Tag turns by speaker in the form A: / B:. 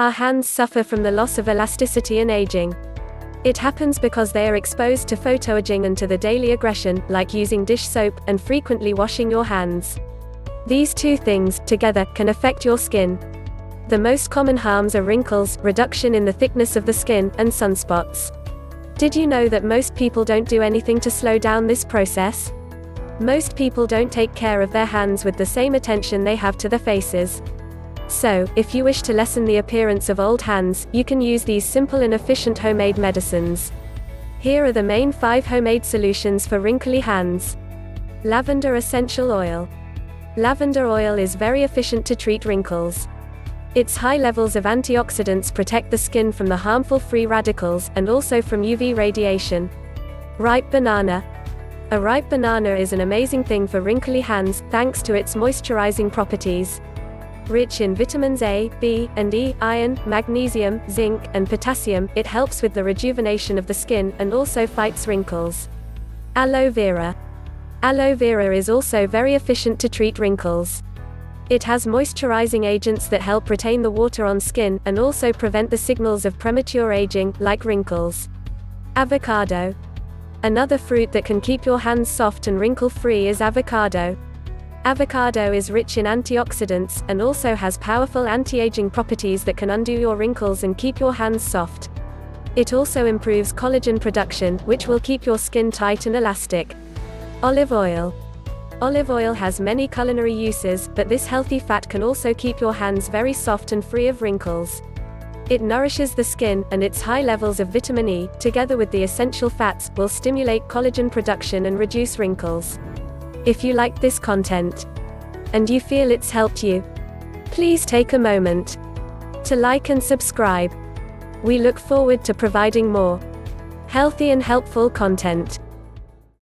A: Our hands suffer from the loss of elasticity and aging. It happens because they are exposed to photoaging and to the daily aggression, like using dish soap, and frequently washing your hands. These two things, together, can affect your skin. The most common harms are wrinkles, reduction in the thickness of the skin, and sunspots. Did you know that most people don't do anything to slow down this process? Most people don't take care of their hands with the same attention they have to their faces. So, if you wish to lessen the appearance of old hands, you can use these simple and efficient homemade medicines. Here are the main 5 homemade solutions for wrinkly hands. Lavender essential oil. Lavender oil is very efficient to treat wrinkles. Its high levels of antioxidants protect the skin from the harmful free radicals, and also from UV radiation. Ripe banana. A ripe banana is an amazing thing for wrinkly hands, thanks to its moisturizing properties. Rich in vitamins A, B, and E, iron, magnesium, zinc, and potassium, it helps with the rejuvenation of the skin, and also fights wrinkles. Aloe vera. Aloe vera is also very efficient to treat wrinkles. It has moisturizing agents that help retain the water on skin, and also prevent the signals of premature aging, like wrinkles. Avocado. Another fruit that can keep your hands soft and wrinkle-free is avocado. Avocado is rich in antioxidants, and also has powerful anti-aging properties that can undo your wrinkles and keep your hands soft. It also improves collagen production, which will keep your skin tight and elastic. Olive oil. Olive oil has many culinary uses, but this healthy fat can also keep your hands very soft and free of wrinkles. It nourishes the skin, and its high levels of vitamin E, together with the essential fats, will stimulate collagen production and reduce wrinkles. If you liked this content, and you feel it's helped you, please take a moment to like and subscribe. We look forward to providing more healthy and helpful content.